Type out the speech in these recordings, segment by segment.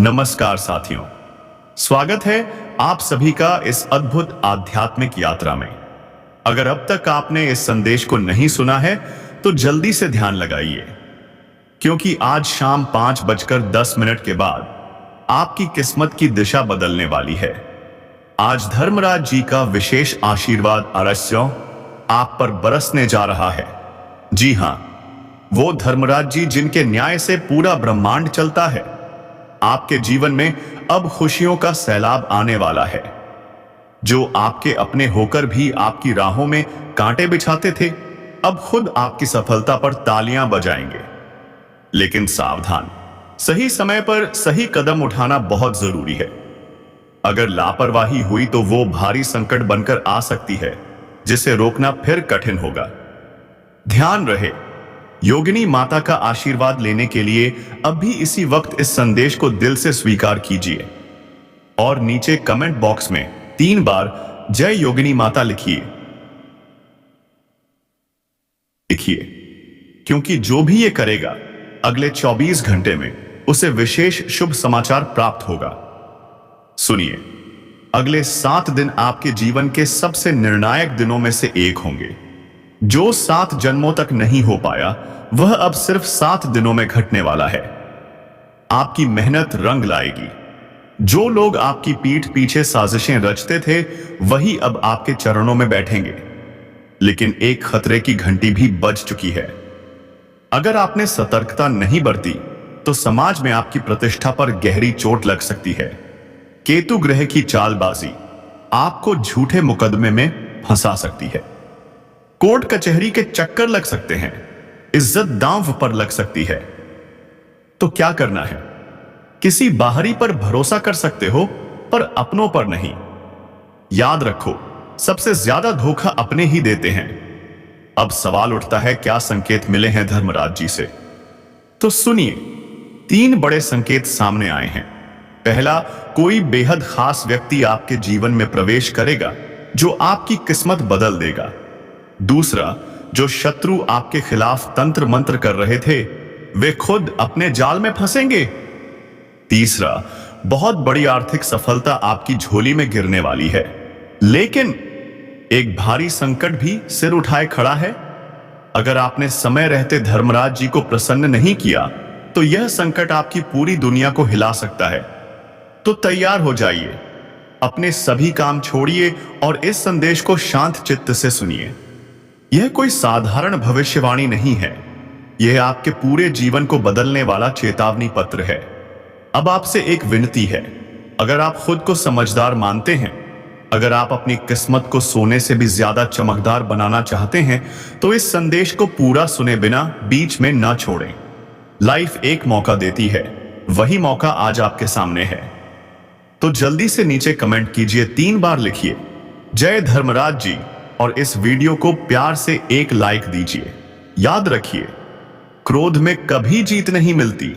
नमस्कार साथियों, स्वागत है आप सभी का इस अद्भुत आध्यात्मिक यात्रा में। अगर अब तक आपने इस संदेश को नहीं सुना है तो जल्दी से ध्यान लगाइए, क्योंकि आज शाम 5:10 के बाद आपकी किस्मत की दिशा बदलने वाली है। आज धर्मराज जी का विशेष आशीर्वाद अवश्य आप पर बरसने जा रहा है। जी हां, वो धर्मराज जी जिनके न्याय से पूरा ब्रह्मांड चलता है। आपके जीवन में अब खुशियों का सैलाब आने वाला है। जो आपके अपने होकर भी आपकी राहों में कांटे बिछाते थे, अब खुद आपकी सफलता पर तालियां बजाएंगे। लेकिन सावधान, सही समय पर सही कदम उठाना बहुत जरूरी है। अगर लापरवाही हुई तो वो भारी संकट बनकर आ सकती है, जिसे रोकना फिर कठिन होगा। ध्यान रहे, योगिनी माता का आशीर्वाद लेने के लिए अब भी इसी वक्त इस संदेश को दिल से स्वीकार कीजिए और नीचे कमेंट बॉक्स में 3 बार जय योगिनी माता लिखिए, क्योंकि जो भी ये करेगा अगले 24 घंटे में उसे विशेष शुभ समाचार प्राप्त होगा। सुनिए, अगले 7 दिन आपके जीवन के सबसे निर्णायक दिनों में से एक होंगे। जो 7 जन्मों तक नहीं हो पाया, वह अब सिर्फ 7 दिनों में घटने वाला है। आपकी मेहनत रंग लाएगी। जो लोग आपकी पीठ पीछे साजिशें रचते थे, वही अब आपके चरणों में बैठेंगे। लेकिन एक खतरे की घंटी भी बज चुकी है। अगर आपने सतर्कता नहीं बरती तो समाज में आपकी प्रतिष्ठा पर गहरी चोट लग सकती है। केतु ग्रह की चालबाजी आपको झूठे मुकदमे में फंसा सकती है। कोर्ट कचहरी के चक्कर लग सकते हैं। इज्जत दांव पर लग सकती है। तो क्या करना है? किसी बाहरी पर भरोसा कर सकते हो, पर अपनों पर नहीं। याद रखो, सबसे ज्यादा धोखा अपने ही देते हैं। अब सवाल उठता है, क्या संकेत मिले हैं धर्मराज जी से? तो सुनिए, 3 बड़े संकेत सामने आए हैं। पहला, कोई बेहद खास व्यक्ति आपके जीवन में प्रवेश करेगा जो आपकी किस्मत बदल देगा। दूसरा, जो शत्रु आपके खिलाफ तंत्र मंत्र कर रहे थे, वे खुद अपने जाल में फंसेंगे। तीसरा, बहुत बड़ी आर्थिक सफलता आपकी झोली में गिरने वाली है। लेकिन एक भारी संकट भी सिर उठाए खड़ा है। अगर आपने समय रहते धर्मराज जी को प्रसन्न नहीं किया तो यह संकट आपकी पूरी दुनिया को हिला सकता है। तो तैयार हो जाइए, अपने सभी काम छोड़िए और इस संदेश को शांत चित्त से सुनिए। यह कोई साधारण भविष्यवाणी नहीं है, यह आपके पूरे जीवन को बदलने वाला चेतावनी पत्र है। अब आपसे एक विनती है, अगर आप खुद को समझदार मानते हैं, अगर आप अपनी किस्मत को सोने से भी ज्यादा चमकदार बनाना चाहते हैं, तो इस संदेश को पूरा सुने बिना बीच में ना छोड़ें। लाइफ एक मौका देती है, वही मौका आज आपके सामने है। तो जल्दी से नीचे कमेंट कीजिए, 3 बार लिखिए जय धर्मराज जी और इस वीडियो को प्यार से एक लाइक दीजिए। याद रखिए, क्रोध में कभी जीत नहीं मिलती।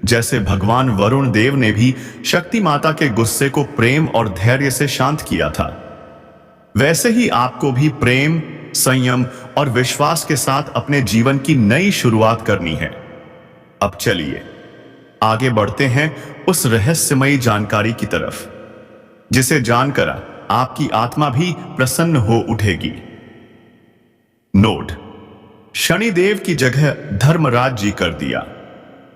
जैसे भगवान वरुण देव ने भी शक्ति माता के गुस्से को प्रेम और धैर्य से शांत किया था, वैसे ही आपको भी प्रेम, संयम और विश्वास के साथ अपने जीवन की नई शुरुआत करनी है। अब चलिए आगे बढ़ते हैं उस रहस्यमयी जानकारी की तरफ, जिसे जानकर आपकी आत्मा भी प्रसन्न हो उठेगी। नोट: शनिदेव की जगह धर्मराज जी कर दिया,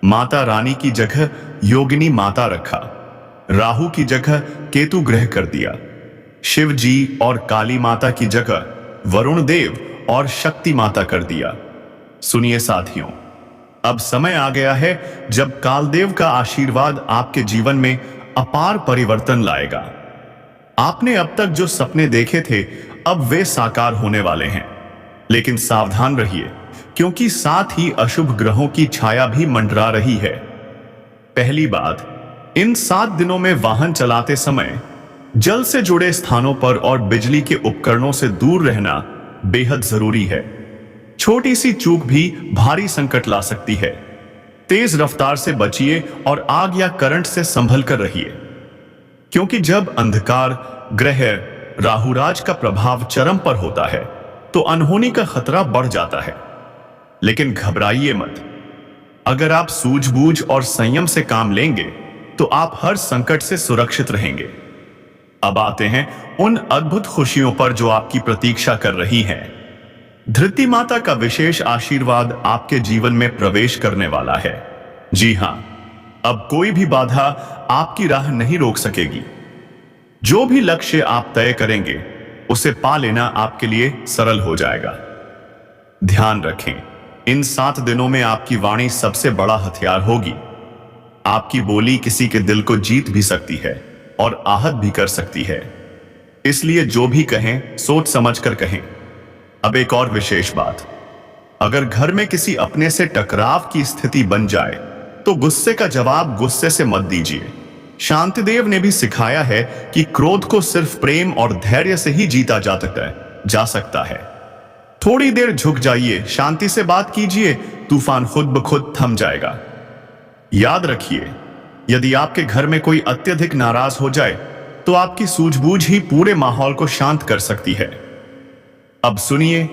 माता रानी की जगह योगिनी माता रखा, राहु की जगह केतु ग्रह कर दिया, शिव जी और काली माता की जगह वरुण देव और शक्ति माता कर दिया। सुनिए साथियों, अब समय आ गया है जब कालदेव का आशीर्वाद आपके जीवन में अपार परिवर्तन लाएगा। आपने अब तक जो सपने देखे थे, अब वे साकार होने वाले हैं। लेकिन सावधान रहिए, क्योंकि साथ ही अशुभ ग्रहों की छाया भी मंडरा रही है। पहली बात, इन 7 दिनों में वाहन चलाते समय जल से जुड़े स्थानों पर और बिजली के उपकरणों से दूर रहना बेहद जरूरी है। छोटी सी चूक भी भारी संकट ला सकती है। तेज रफ्तार से बचिए और आग या करंट से संभल कर रहिए, क्योंकि जब अंधकार ग्रह राहुराज का प्रभाव चरम पर होता है तो अनहोनी का खतरा बढ़ जाता है। लेकिन घबराइए मत। अगर आप सूझबूझ और संयम से काम लेंगे तो आप हर संकट से सुरक्षित रहेंगे। अब आते हैं उन अद्भुत खुशियों पर जो आपकी प्रतीक्षा कर रही हैं। धरती माता का विशेष आशीर्वाद आपके जीवन में प्रवेश करने वाला है। जी हां, अब कोई भी बाधा आपकी राह नहीं रोक सकेगी। जो भी लक्ष्य आप तय करेंगे उसे पा लेना आपके लिए सरल हो जाएगा। ध्यान रखें, इन 7 दिनों में आपकी वाणी सबसे बड़ा हथियार होगी। आपकी बोली किसी के दिल को जीत भी सकती है और आहत भी कर सकती है। इसलिए जो भी कहें सोच समझ कर कहें। अब एक और विशेष बात, अगर घर में किसी अपने से टकराव की स्थिति बन जाए तो गुस्से का जवाब गुस्से से मत दीजिए। शांतिदेव ने भी सिखाया है कि क्रोध को सिर्फ प्रेम और धैर्य से ही जीता जा सकता है। थोड़ी देर झुक जाइए, शांति से बात कीजिए, तूफान खुद ब खुद थम जाएगा। याद रखिए, यदि आपके घर में कोई अत्यधिक नाराज हो जाए तो आपकी सूझबूझ ही पूरे माहौल को शांत कर सकती है। अब सुनिए,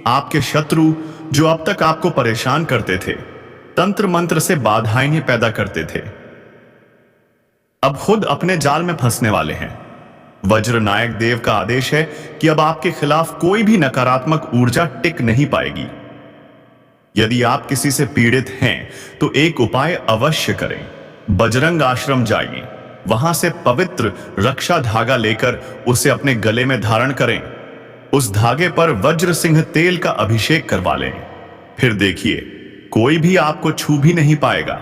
आपके शत्रु जो अब तक आपको परेशान करते थे, तंत्र मंत्र से बाधाएं पैदा करते थे, अब खुद अपने जाल में फंसने वाले हैं। वज्र नायक देव का आदेश है कि अब आपके खिलाफ कोई भी नकारात्मक ऊर्जा टिक नहीं पाएगी। यदि आप किसी से पीड़ित हैं तो एक उपाय अवश्य करें। बजरंग आश्रम जाइए, वहां से पवित्र रक्षा धागा लेकर उसे अपने गले में धारण करें। उस धागे पर वज्र सिंह तेल का अभिषेक करवा लें। फिर देखिए, कोई भी आपको छू भी नहीं पाएगा।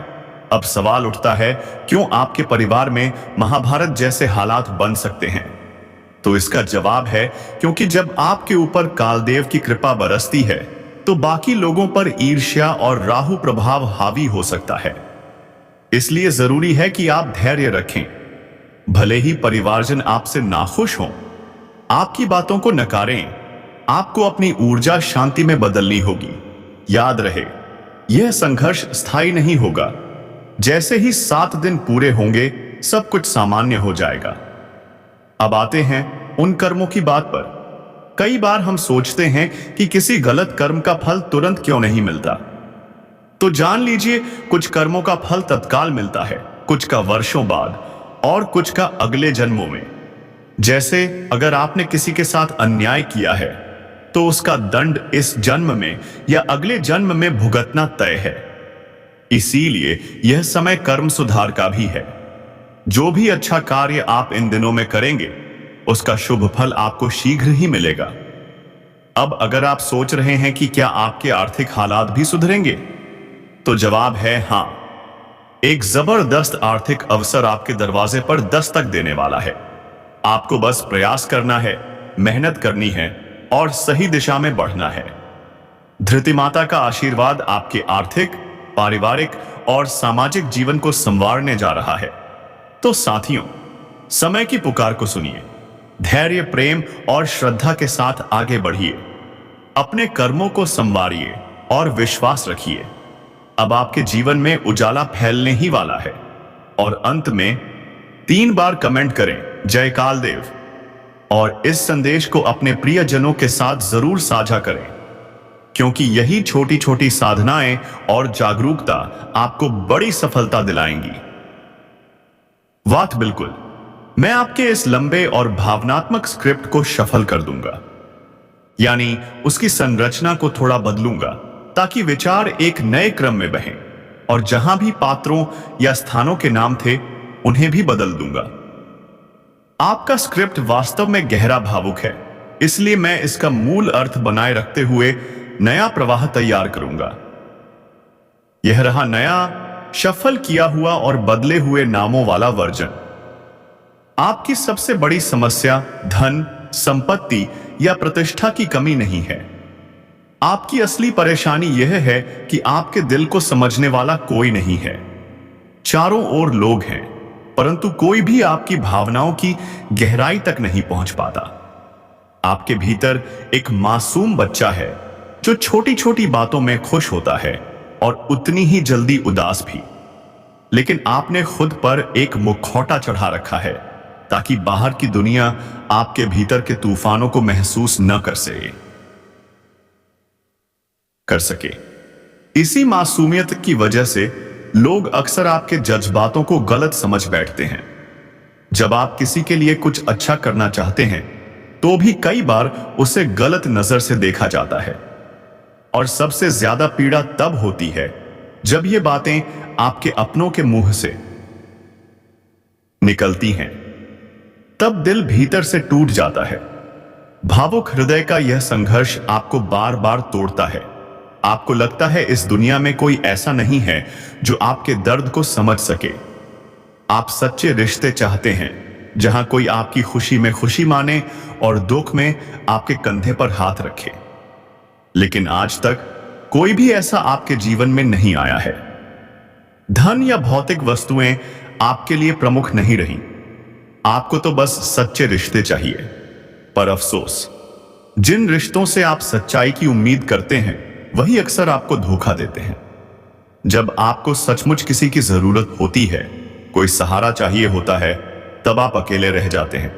अब सवाल उठता है, क्यों आपके परिवार में महाभारत जैसे हालात बन सकते हैं? तो इसका जवाब है, क्योंकि जब आपके ऊपर कालदेव की कृपा बरसती है तो बाकी लोगों पर ईर्ष्या और राहु प्रभाव हावी हो सकता है। इसलिए जरूरी है कि आप धैर्य रखें। भले ही परिवारजन आपसे नाखुश हों, आपकी बातों को नकारें, आपको अपनी ऊर्जा शांति में बदलनी होगी। याद रहे, यह संघर्ष स्थायी नहीं होगा। जैसे ही 7 दिन पूरे होंगे सब कुछ सामान्य हो जाएगा। अब आते हैं उन कर्मों की बात पर। कई बार हम सोचते हैं कि किसी गलत कर्म का फल तुरंत क्यों नहीं मिलता। तो जान लीजिए, कुछ कर्मों का फल तत्काल मिलता है, कुछ का वर्षों बाद और कुछ का अगले जन्मों में। जैसे अगर आपने किसी के साथ अन्याय किया है तो उसका दंड इस जन्म में या अगले जन्म में भुगतना तय है। इसीलिए यह समय कर्म सुधार का भी है। जो भी अच्छा कार्य आप इन दिनों में करेंगे उसका शुभ फल आपको शीघ्र ही मिलेगा। अब अगर आप सोच रहे हैं कि क्या आपके आर्थिक हालात भी सुधरेंगे, तो जवाब है हां। एक जबरदस्त आर्थिक अवसर आपके दरवाजे पर दस्तक देने वाला है। आपको बस प्रयास करना है, मेहनत करनी है और सही दिशा में बढ़ना है। धरती माता का आशीर्वाद आपके आर्थिक, पारिवारिक और सामाजिक जीवन को संवारने जा रहा है। तो साथियों, समय की पुकार को सुनिए, धैर्य, प्रेम और श्रद्धा के साथ आगे बढ़िए। अपने कर्मों को संवारिए और विश्वास रखिए। अब आपके जीवन में उजाला फैलने ही वाला है। और अंत में 3 बार कमेंट करें, जय कालदेव। और इस संदेश को अपने प्रियजनों के साथ जरूर साझा करें, क्योंकि यही छोटी छोटी साधनाएं और जागरूकता आपको बड़ी सफलता दिलाएंगी। बात बिल्कुल, मैं आपके इस लंबे और भावनात्मक स्क्रिप्ट को शफल कर दूंगा, यानी उसकी संरचना को थोड़ा बदलूंगा ताकि विचार एक नए क्रम में बहें। और जहां भी पात्रों या स्थानों के नाम थे उन्हें भी बदल दूंगा। आपका स्क्रिप्ट वास्तव में गहरा भावुक है, इसलिए मैं इसका मूल अर्थ बनाए रखते हुए नया प्रवाह तैयार करूंगा। यह रहा नया, शफल किया हुआ और बदले हुए नामों वाला वर्जन। आपकी सबसे बड़ी समस्या धन, संपत्ति या प्रतिष्ठा की कमी नहीं है। आपकी असली परेशानी यह है कि आपके दिल को समझने वाला कोई नहीं है। चारों ओर लोग हैं, परंतु कोई भी आपकी भावनाओं की गहराई तक नहीं पहुंच पाता। आपके भीतर एक मासूम बच्चा है जो छोटी छोटी बातों में खुश होता है और उतनी ही जल्दी उदास भी। लेकिन आपने खुद पर एक मुखौटा चढ़ा रखा है ताकि बाहर की दुनिया आपके भीतर के तूफानों को महसूस न कर सके। इसी मासूमियत की वजह से लोग अक्सर आपके जज्बातों को गलत समझ बैठते हैं। जब आप किसी के लिए कुछ अच्छा करना चाहते हैं तो भी कई बार उसे गलत नजर से देखा जाता है। और सबसे ज्यादा पीड़ा तब होती है जब ये बातें आपके अपनों के मुंह से निकलती हैं। तब दिल भीतर से टूट जाता है। भावुक हृदय का यह संघर्ष आपको बार बार तोड़ता है। आपको लगता है इस दुनिया में कोई ऐसा नहीं है जो आपके दर्द को समझ सके। आप सच्चे रिश्ते चाहते हैं जहां कोई आपकी खुशी में खुशी माने और दुख में आपके कंधे पर हाथ रखे। लेकिन आज तक कोई भी ऐसा आपके जीवन में नहीं आया है। धन या भौतिक वस्तुएं आपके लिए प्रमुख नहीं रही। आपको तो बस सच्चे रिश्ते चाहिए। पर अफसोस, जिन रिश्तों से आप सच्चाई की उम्मीद करते हैं वही अक्सर आपको धोखा देते हैं। जब आपको सचमुच किसी की जरूरत होती है, कोई सहारा चाहिए होता है, तब आप अकेले रह जाते हैं।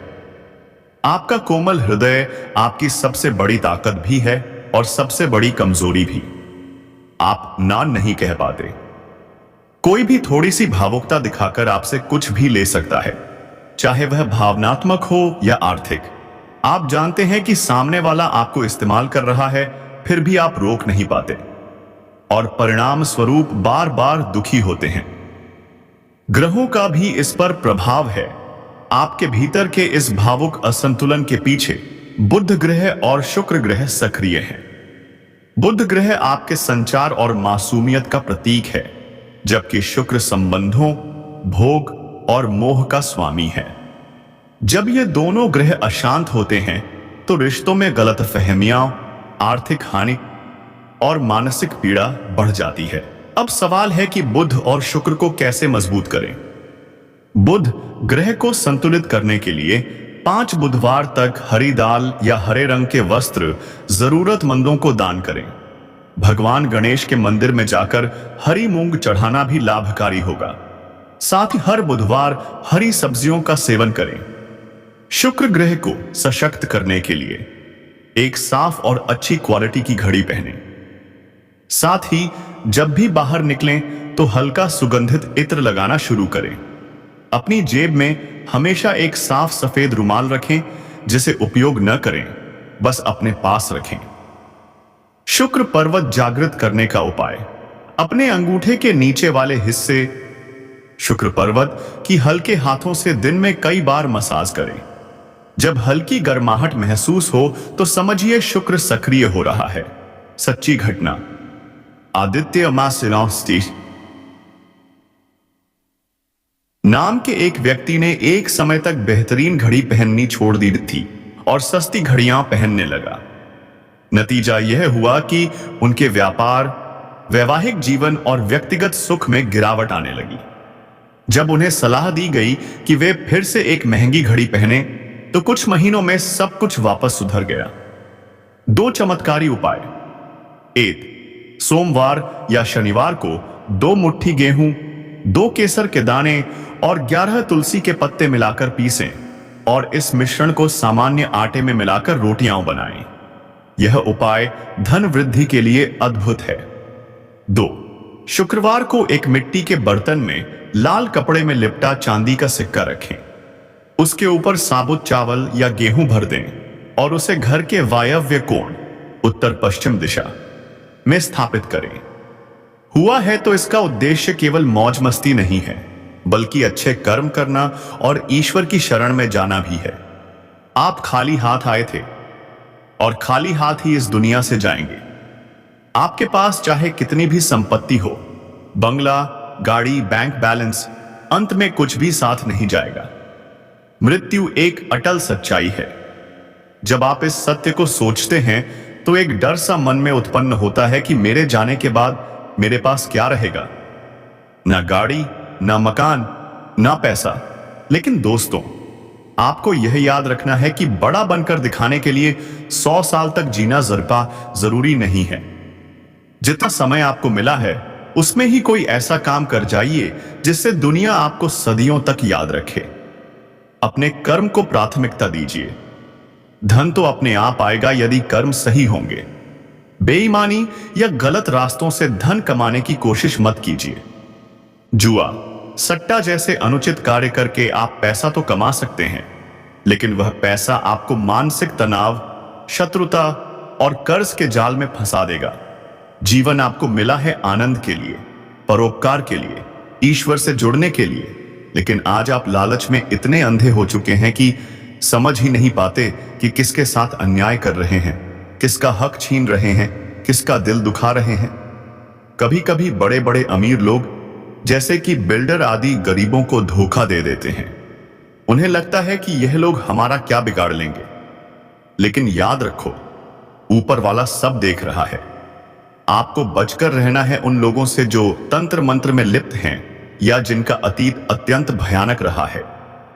आपका कोमल हृदय आपकी सबसे बड़ी ताकत भी है और सबसे बड़ी कमजोरी भी। आप ना नहीं कह पाते। कोई भी थोड़ी सी भावुकता दिखाकर आपसे कुछ भी ले सकता है, चाहे वह भावनात्मक हो या आर्थिक। आप जानते हैं कि सामने वाला आपको इस्तेमाल कर रहा है, फिर भी आप रोक नहीं पाते और परिणाम स्वरूप बार बार दुखी होते हैं। ग्रहों का भी इस पर प्रभाव है। आपके भीतर के इस भावुक असंतुलन के पीछे बुध ग्रह और शुक्र ग्रह सक्रिय हैं। बुध ग्रह आपके संचार और मासूमियत का प्रतीक है, जबकि शुक्र संबंधों, भोग और मोह का स्वामी है। जब ये दोनों ग्रह अशांत होते हैं तो रिश्तों में गलतफहमियां, आर्थिक हानि और मानसिक पीड़ा बढ़ जाती है। अब सवाल है कि बुध और शुक्र को कैसे मजबूत करें। बुध ग्रह को संतुलित करने के लिए 5 बुधवार तक हरी दाल या हरे रंग के वस्त्र जरूरतमंदों को दान करें। भगवान गणेश के मंदिर में जाकर हरी मूंग चढ़ाना भी लाभकारी होगा। साथ ही हर बुधवार हरी सब्जियों का सेवन करें। शुक्र ग्रह को सशक्त करने के लिए एक साफ और अच्छी क्वालिटी की घड़ी पहने। साथ ही जब भी बाहर निकलें तो हल्का सुगंधित इत्र लगाना शुरू करें। अपनी जेब में हमेशा एक साफ सफेद रुमाल रखें, जिसे उपयोग न करें, बस अपने पास रखें। शुक्र पर्वत जागृत करने का उपाय। अपने अंगूठे के नीचे वाले हिस्से शुक्र पर्वत की हल्के हाथों से दिन में कई बार मसाज करें। जब हल्की गर्माहट महसूस हो तो समझिए शुक्र सक्रिय हो रहा है। सच्ची घटना। आदित्य अमासिनोस्टी नाम के एक व्यक्ति ने एक समय तक बेहतरीन घड़ी पहननी छोड़ दी थी और सस्ती घड़ियां पहनने लगा। नतीजा यह हुआ कि उनके व्यापार, वैवाहिक जीवन और व्यक्तिगत सुख में गिरावट आने लगी। जब उन्हें सलाह दी गई कि वे फिर से एक महंगी घड़ी पहने तो कुछ महीनों में सब कुछ वापस सुधर गया। 2 चमत्कारी उपाय। 1. सोमवार या शनिवार को 2 मुट्ठी गेहूं, 2 केसर के दाने और 11 तुलसी के पत्ते मिलाकर पीसें और इस मिश्रण को सामान्य आटे में मिलाकर रोटियां बनाएं। यह उपाय धन वृद्धि के लिए अद्भुत है। 2. शुक्रवार को एक मिट्टी के बर्तन में लाल कपड़े में लिपटा चांदी का सिक्का रखें। उसके ऊपर साबुत चावल या गेहूं भर दें और उसे घर के वायव्य कोण, उत्तर पश्चिम दिशा में स्थापित करें। हुआ है तो इसका उद्देश्य केवल मौज मस्ती नहीं है, बल्कि अच्छे कर्म करना और ईश्वर की शरण में जाना भी है। आप खाली हाथ आए थे और खाली हाथ ही इस दुनिया से जाएंगे। आपके पास चाहे कितनी भी संपत्ति हो, बंगला, गाड़ी, बैंक बैलेंस, अंत में कुछ भी साथ नहीं जाएगा। मृत्यु एक अटल सच्चाई है। जब आप इस सत्य को सोचते हैं तो एक डर सा मन में उत्पन्न होता है कि मेरे जाने के बाद मेरे पास क्या रहेगा। ना गाड़ी, ना मकान, ना पैसा। लेकिन दोस्तों, आपको यह याद रखना है कि बड़ा बनकर दिखाने के लिए 100 साल तक जीना जरूरी नहीं है। जितना समय आपको मिला है उसमें ही कोई ऐसा काम कर जाइए जिससे दुनिया आपको सदियों तक याद रखे। अपने कर्म को प्राथमिकता दीजिए। धन तो अपने आप आएगा यदि कर्म सही होंगे। बेईमानी या गलत रास्तों से धन कमाने की कोशिश मत कीजिए। जुआ, सट्टा जैसे अनुचित कार्य करके आप पैसा तो कमा सकते हैं, लेकिन वह पैसा आपको मानसिक तनाव, शत्रुता और कर्ज के जाल में फंसा देगा। जीवन आपको मिला है आनंद के लिए, परोपकार के लिए, ईश्वर से जुड़ने के लिए, लेकिन आज आप लालच में इतने अंधे हो चुके हैं कि समझ ही नहीं पाते कि किसके साथ अन्याय कर रहे हैं, किसका हक छीन रहे हैं, किसका दिल दुखा रहे हैं। कभी कभी बड़े बड़े अमीर लोग जैसे कि बिल्डर आदि गरीबों को धोखा दे देते हैं। उन्हें लगता है कि यह लोग हमारा क्या बिगाड़ लेंगे, लेकिन याद रखो, ऊपर वाला सब देख रहा है। आपको बचकर रहना है उन लोगों से जो तंत्र मंत्र में लिप्त हैं या जिनका अतीत अत्यंत भयानक रहा है,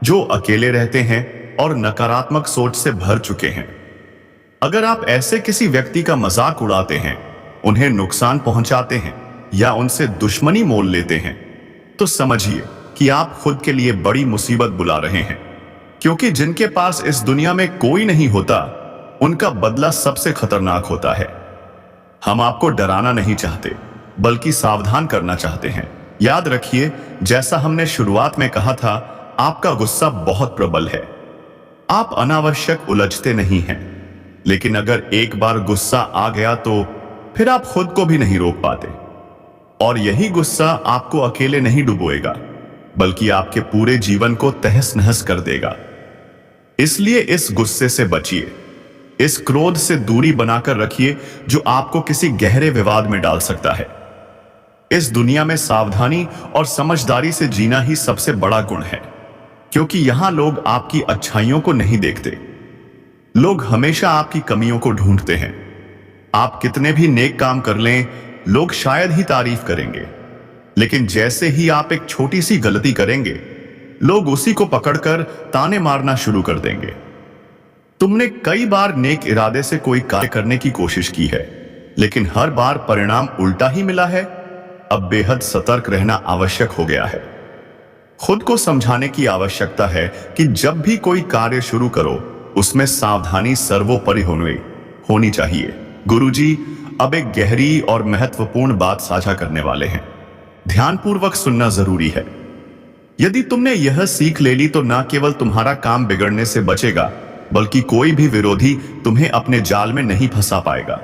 जो अकेले रहते हैं और नकारात्मक सोच से भर चुके हैं। अगर आप ऐसे किसी व्यक्ति का मजाक उड़ाते हैं, उन्हें नुकसान पहुंचाते हैं या उनसे दुश्मनी मोल लेते हैं, तो समझिए कि आप खुद के लिए बड़ी मुसीबत बुला रहे हैं, क्योंकि जिनके पास इस दुनिया में कोई नहीं होता, उनका बदला सबसे खतरनाक होता है। हम आपको डराना नहीं चाहते, बल्कि सावधान करना चाहते हैं। याद रखिए, जैसा हमने शुरुआत में कहा था, आपका गुस्सा बहुत प्रबल है। आप अनावश्यक उलझते नहीं हैं, लेकिन अगर एक बार गुस्सा आ गया तो फिर आप खुद को भी नहीं रोक पाते। और यही गुस्सा आपको अकेले नहीं डुबोएगा, बल्कि आपके पूरे जीवन को तहस नहस कर देगा। इसलिए इस गुस्से से बचिए, इस क्रोध से दूरी बनाकर रखिए जो आपको किसी गहरे विवाद में डाल सकता है। इस दुनिया में सावधानी और समझदारी से जीना ही सबसे बड़ा गुण है, क्योंकि यहां लोग आपकी अच्छाइयों को नहीं देखते। लोग हमेशा आपकी कमियों को ढूंढते हैं। आप कितने भी नेक काम कर लें, लोग शायद ही तारीफ करेंगे, लेकिन जैसे ही आप एक छोटी सी गलती करेंगे, लोग उसी को पकड़कर ताने मारना शुरू कर देंगे। तुमने कई बार नेक इरादे से कोई कार्य करने की कोशिश की है, लेकिन हर बार परिणाम उल्टा ही मिला है। अब बेहद सतर्क रहना आवश्यक हो गया है। खुद को समझाने की आवश्यकता है कि जब भी कोई कार्य शुरू करो, उसमें सावधानी सर्वोपरि होनी चाहिए। गुरुजी अब एक गहरी और महत्वपूर्ण बात साझा करने वाले हैं। ध्यानपूर्वक सुनना जरूरी है। यदि तुमने यह सीख ले ली तो न केवल तुम्हारा काम बिगड़ने से बचेगा, बल्कि कोई भी विरोधी तुम्हें अपने जाल में नहीं फंसा पाएगा।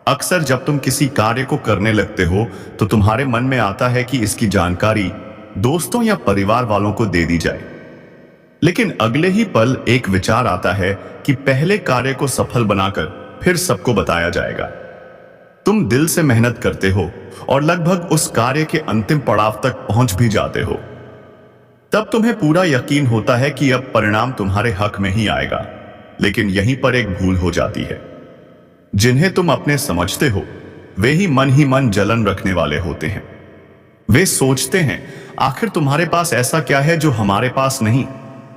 अक्सर जब तुम किसी कार्य को करने लगते हो तो तुम्हारे मन में आता है कि इसकी जानकारी दोस्तों या परिवार वालों को दे दी जाए, लेकिन अगले ही पल एक विचार आता है कि पहले कार्य को सफल बनाकर फिर सबको बताया जाएगा। तुम दिल से मेहनत करते हो और लगभग उस कार्य के अंतिम पड़ाव तक पहुंच भी जाते हो। तब तुम्हें पूरा यकीन होता है कि अब परिणाम तुम्हारे हक में ही आएगा, लेकिन यहीं पर एक भूल हो जाती है। जिन्हें तुम अपने समझते हो, वे ही मन जलन रखने वाले होते हैं। वे सोचते हैं, आखिर तुम्हारे पास ऐसा क्या है जो हमारे पास नहीं,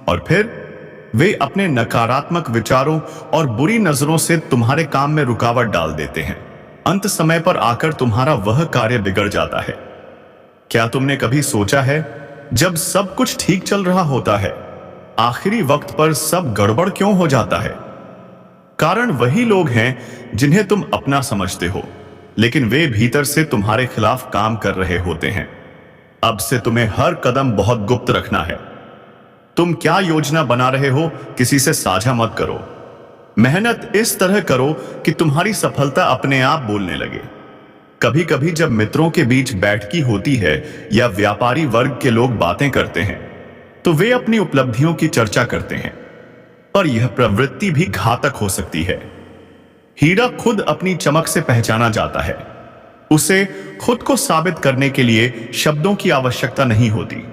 और फिर वे अपने नकारात्मक विचारों और बुरी नजरों से तुम्हारे काम में रुकावट डाल देते हैं। अंत समय पर आकर तुम्हारा वह कार्य बिगड़ जाता है। क्या तुमने कभी सोचा है, जब सब कुछ ठीक चल रहा होता है, आखिरी वक्त पर सब गड़बड़ क्यों हो जाता है? कारण वही लोग हैं जिन्हें तुम अपना समझते हो, लेकिन वे भीतर से तुम्हारे खिलाफ काम कर रहे होते हैं। अब से तुम्हें हर कदम बहुत गुप्त रखना है। तुम क्या योजना बना रहे हो, किसी से साझा मत करो। मेहनत इस तरह करो कि तुम्हारी सफलता अपने आप बोलने लगे। कभी कभी जब मित्रों के बीच बैठकी होती है या व्यापारी वर्ग के लोग बातें करते हैं, तो वे अपनी उपलब्धियों की चर्चा करते हैं, पर यह प्रवृत्ति भी घातक हो सकती है। हीरा खुद अपनी चमक से पहचाना जाता है। उसे खुद को साबित करने के लिए शब्दों की आवश्यकता नहीं होती।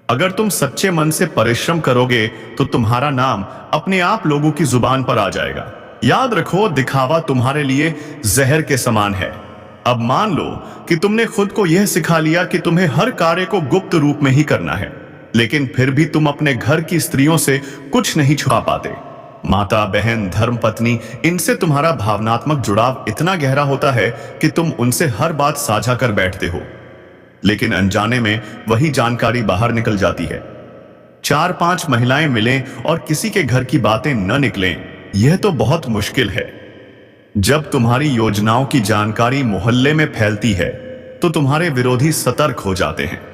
अगर तुम सच्चे मन से परिश्रम करोगे तो तुम्हारा नाम अपने आप लोगों की जुबान पर आ जाएगा। याद रखो, दिखावा तुम्हारे लिए जहर के समान है। अब मान लो कि तुमने खुद को यह सिखा लिया कि तुम्हें हर कार्य को गुप्त रूप में ही करना है, लेकिन फिर भी तुम अपने घर की स्त्रियों से कुछ नहीं छुपा पाते। माता, बहन, धर्मपत्नी, इनसे तुम्हारा भावनात्मक जुड़ाव इतना गहरा होता है कि तुम उनसे हर बात साझा कर बैठते हो, लेकिन अनजाने में वही जानकारी बाहर निकल जाती है। 4-5 महिलाएं मिलें और किसी के घर की बातें न निकलें, यह तो बहुत मुश्किल है। जब तुम्हारी योजनाओं की जानकारी मोहल्ले में फैलती है, तो तुम्हारे विरोधी सतर्क हो जाते हैं।